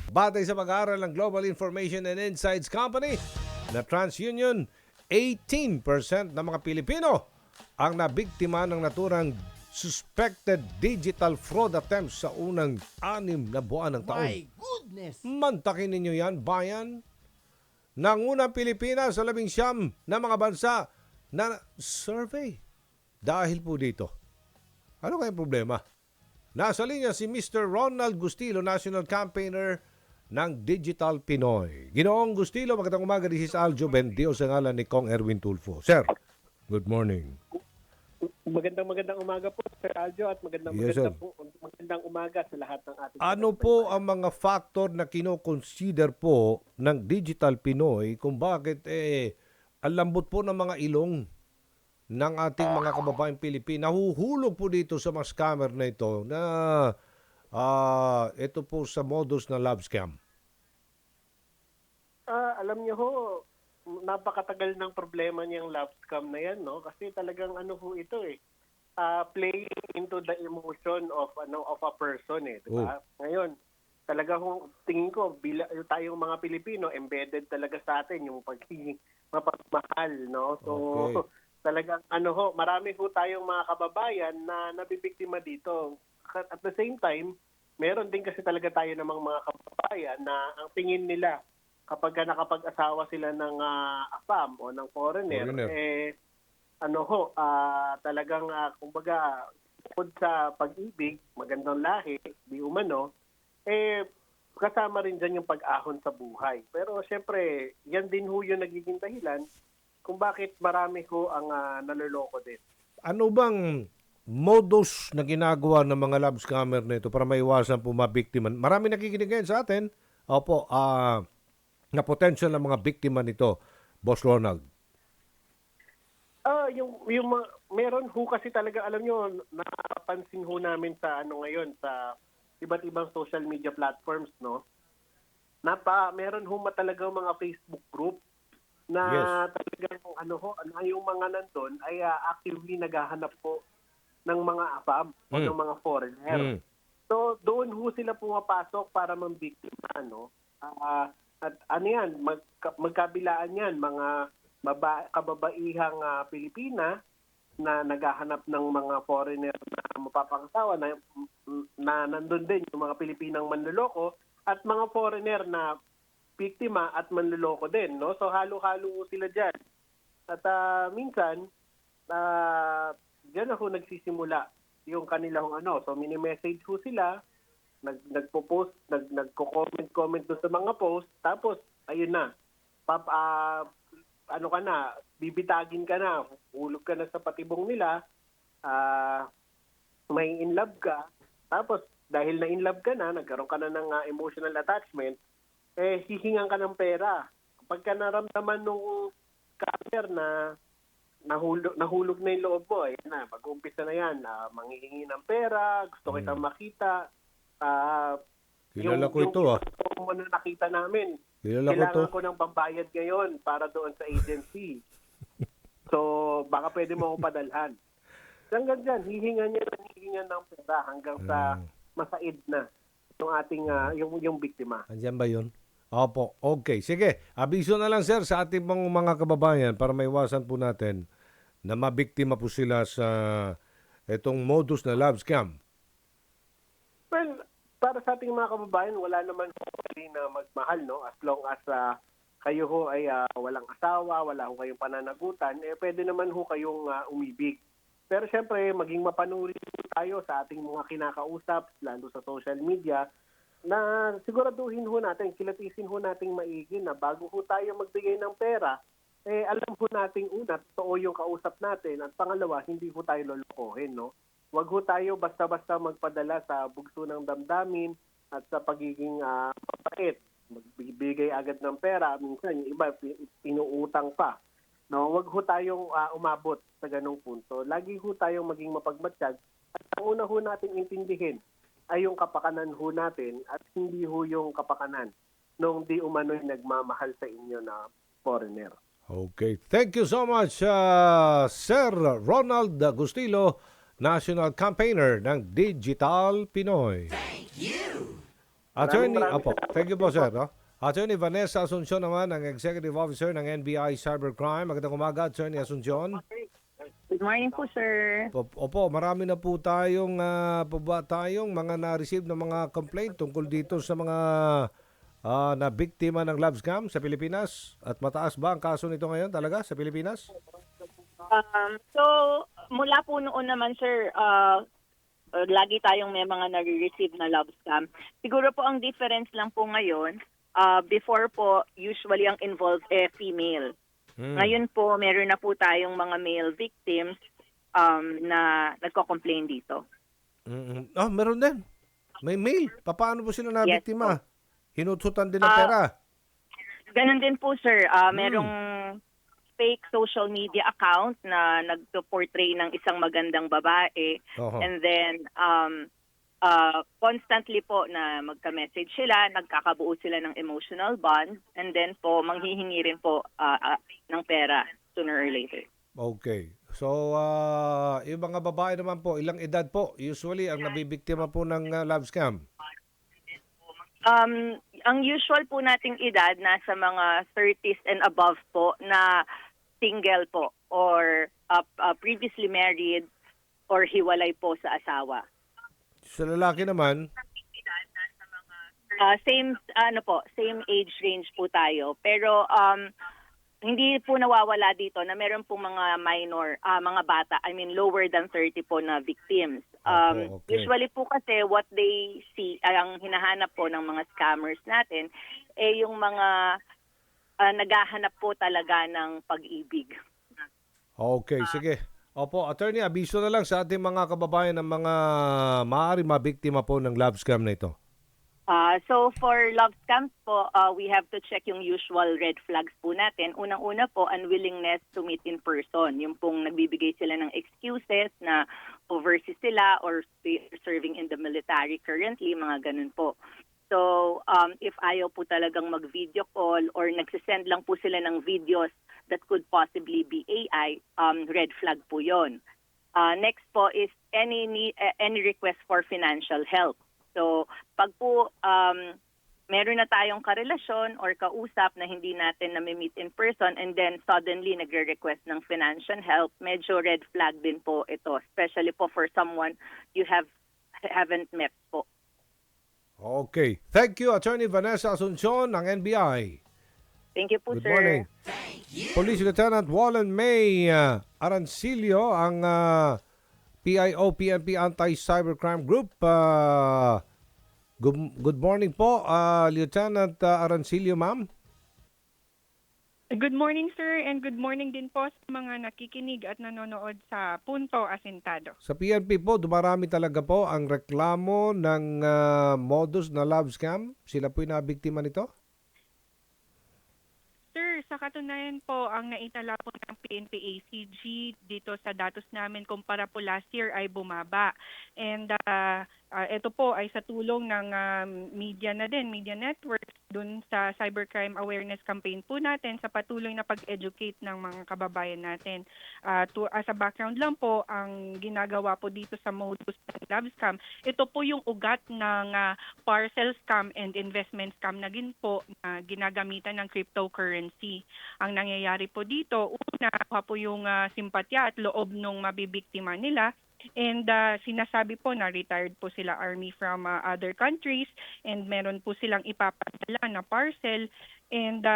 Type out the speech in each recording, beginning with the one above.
Batay sa pag-aaral ng Global Information and Insights Company na TransUnion, 18% ng mga Pilipino ang nabiktima ng naturang suspected digital fraud attempts sa unang 6 na buwan ng taon. My goodness! Mantakin ninyo yan, bayan. Nangunang Pilipinas sa 19 na mga bansa na survey. Dahil po dito, ano kayong problema? Nasa linya si Mr. Ronald Gustilo, National Campaigner ng Digital Pinoy. Ginoong Gustilo, magandang umaga. This is Aljo Bendio sa ngalan ni Kong Erwin Tulfo. Sir, good morning. Magandang umaga po, Sir Aljo, at magandang umaga sa lahat ng ating... Ano po ang mga factor na kinoconsider po ng Digital Pinoy kung bakit ang lambot po ng mga ilong ng ating mga kababaeng Pilipino? Nahuhulog po dito sa mga scammer na ito na ito po sa modus na love scam. Alam niyo ho, napakatagal ng problema niyang love scam na yan, no? Kasi talagang ano ho ito playing into the emotion of a person, di ba? Ngayon, talaga ho, tingin ko tayong mga Pilipino embedded talaga sa atin yung pagiging mapagmahal, no? So talagang marami ho tayong mga kababayan na nabibiktima dito. At the same time, meron din kasi talaga tayo namang mga kababayan na ang tingin nila kapag nakapag-asawa sila ng AFAM o ng foreigner. Talagang kumbaga bukod sa pag-ibig, magandang lahi, di umano, kasama rin dyan yung pag-ahon sa buhay. Pero syempre, yan din ho yung nagiging dahilan kung bakit marami ho ang naloloko din. Ano bang modus na ginagawa ng mga love scammer na ito para maiwasan po mabiktima? Marami nakikinig ngayon sa atin. Opo, na potential ng mga biktima nito, Boss Ronald. Meron ho kasi talaga, alam nyo, napansin ho namin sa ngayon sa iba't ibang social media platforms, no? Meron ho talagang mga Facebook group na talagang na yung mga nandun ay actively naghahanap po ng mga AFAM o ng mga foreigner. So doon ho sila pumapasok para mambiktima, no? At magkabilaan yan, mga kababaihang Pilipina na naghahanap ng mga foreigner na mapapangasawa na nandun din yung mga Pilipinang manloloko at mga foreigner na biktima at manloloko din, no? So halo-halo sila diyan. At minsan diyan ako nagsisimula yung kanilang so mini-message ho sila, nagpo-post, nagko-comment doon sa mga post, tapos ayun na. Bibitagin ka na, hulog ka na sa patibong nila, may in love ka, tapos dahil na in love ka na, nagkaroon ka na ng emotional attachment, hihingan ka ng pera. Pagka naramdaman nung scammer na nahulog na yung loob mo, mag-uumpisa na yan, manghihingi ng pera, gusto kitang makita, kilala ko ito yung mo na nakita namin, kilala kailangan ko ng pambayad ngayon para doon sa agency. So, baka pwede mo akong padalhan. Hanggang dyan, hihingan ng pera hanggang sa masaid na yung ating yung biktima. Andiyan ba yun? Opo, okay. Sige, abiso na lang sir sa ating mga kababayan para maiwasan po natin na mabiktima po sila sa itong modus na love scam. Well, para sa ating mga kababayan, wala naman ho na magmahal, no? As long as kayo ho ay walang asawa, wala ho kayong pananagutan, pwede naman ho kayong umibig. Pero syempre, maging mapanuri tayo sa ating mga kinakausap, lalo sa social media, na siguraduhin ho natin, kilatisin ho nating maigi na bago ho tayo magbigay ng pera, alam ho nating una, totoo yung kausap natin, at pangalawa, hindi ho tayo lolokohin, no? Huwag ho tayo basta-basta magpadala sa bugso ng damdamin at sa pagiging mabait. Magbibigay agad ng pera, minsan yung iba inuutang pa. No, huwag ho tayong umabot sa ganung punto. Lagi ho tayong maging mapagmatsyag at ang una ho nating intindihin ay yung kapakanan ho natin at hindi ho yung kapakanan nung di umano'y nagmamahal sa inyo na foreigner. Okay. Thank you so much, Sir Ronald Gustilo, National Campaigner ng Digital Pinoy. Thank you! Attorney, Maraming opo, salamat thank you po, din sir. No? Attorney Vanessa Asuncion naman, ang Executive Officer ng NBI Cybercrime. Magandang umaga, Attorney Asuncion. Good morning po, sir. Opo, marami na po tayong mga na-receive na mga complaint tungkol dito sa mga na biktima ng love scam sa Pilipinas. At mataas ba ang kaso nito ngayon talaga sa Pilipinas? So, mula po noon naman, sir, lagi tayong may mga nare-receive na love scam. Siguro po ang difference lang po ngayon, before po, usually ang involved female. Ngayon po, meron na po tayong mga male victims na nagko-complain dito. Meron din. May mail. Paano po sila na Yes, biktima? Hinututan din ng pera. Ganon din po, sir. Merong fake social media account na nagpo-portray ng isang magandang babae. Oho. And then, constantly po na magka-message sila, nagkakabuo sila ng emotional bond, and then po, manghihingi rin po ng pera sooner or later. Okay. So, yung mga babae naman po, ilang edad po usually ang nabibiktima po ng love scam? Ang usual po nating edad, nasa mga 30s and above po na single po or previously married or hiwalay po sa asawa. Sa lalaki naman, Same age range po tayo. Pero hindi po nawawala dito na meron po mga minor, mga bata, lower than 30 po na victims. Okay. Usually po kasi what they see, ang hinahanap po ng mga scammers natin, yung mga naghahanap po talaga ng pag-ibig. okay, sige. Opo, attorney, abiso na lang sa ating mga kababayan ng mga maaari mabiktima po ng love scam na ito. So for love scams po, we have to check yung usual red flags po natin. Unang-una po, unwillingness to meet in person. Yung pong nagbibigay sila ng excuses na overseas sila or serving in the military currently, mga ganun po. So if ayaw po talagang mag-video call or nagsisend lang po sila ng videos that could possibly be AI, red flag po yon. Next po is any request for financial help. So pag po meron na tayong karelasyon or kausap na hindi natin na-meet in person and then suddenly nagre-request ng financial help, medyo red flag din po ito, especially po for someone you haven't met po. Okay. Thank you, Attorney Vanessa Asuncion ng NBI. Thank you po, Good sir. morning. Police Lieutenant Wallen May Arancilio, ang PIO-PNP Anti-Cybercrime Group. Good morning po, Lieutenant Arancilio, ma'am. Good morning, sir, and good morning din po sa mga nakikinig at nanonood sa Punto Asintado. Sa PNP po, dumarami talaga po ang reklamo ng modus na love scam. Sila po yung nabiktima nito? Sir, sa katunayan po, ang naitala po ng PNP-ACG dito sa datos namin kumpara po last year ay bumaba. And ito po ay sa tulong ng media network dun sa cybercrime awareness campaign po natin sa patuloy na pag-educate ng mga kababayan natin. As a background lang po, ang ginagawa po dito sa modus ng love scam, ito po yung ugat ng parcel scam and investment scam na po na ginagamitan ng cryptocurrency. Ang nangyayari po dito, una po yung simpatya at loob ng mabibiktima nila. And sinasabi po na retired po sila army from other countries and meron po silang ipapadala na parcel and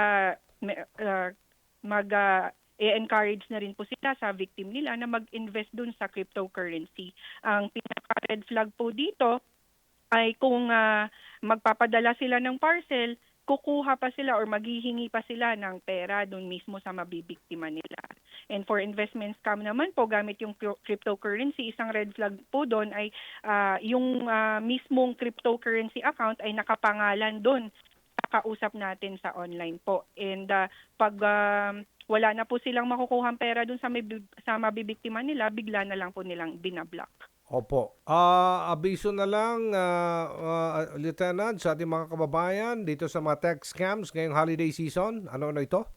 i-encourage na rin po sila sa victim nila na mag-invest dun sa cryptocurrency. Ang pinaka-red flag po dito ay kung magpapadala sila ng parcel, kukuha pa sila or maghihingi pa sila ng pera doon mismo sa mabibiktima nila. And for investment scam naman po, gamit yung cryptocurrency, isang red flag po doon ay yung mismong cryptocurrency account ay nakapangalan doon sa kausap natin sa online po. And pag wala na po silang makukuhang pera doon sa mabibiktima nila, bigla na lang po nilang binablock. Opo. Abiso na lang, Lieutenant, sa ating mga kababayan dito sa mga tech scams ngayong holiday season. Ano ito?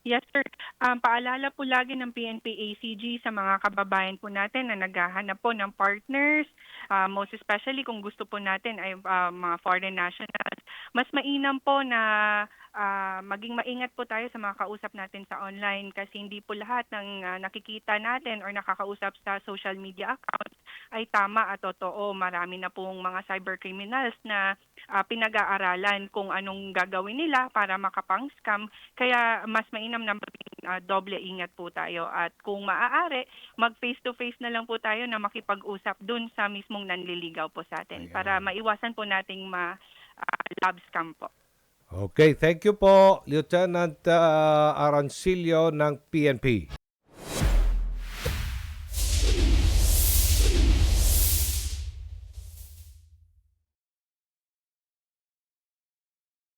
Yes, sir. Paalala po lagi ng PNP-ACG sa mga kababayan po natin na naghahanap po ng partners, most especially kung gusto po natin ay mga foreign nationals. Mas mainam po na maging maingat po tayo sa mga kausap natin sa online kasi hindi po lahat ng nakikita natin or nakakausap sa social media accounts ay tama at totoo. Marami na pong mga cybercriminals na pinag-aaralan kung anong gagawin nila para makapang-scam. Kaya mas mainam na doble ingat po tayo. At kung maaari, mag face-to-face na lang po tayo na makipag-usap dun sa mismong nanliligaw po sa atin Ayan. para maiwasan po nating love scam po. Okay, thank you po, Lieutenant Arancilio ng PNP.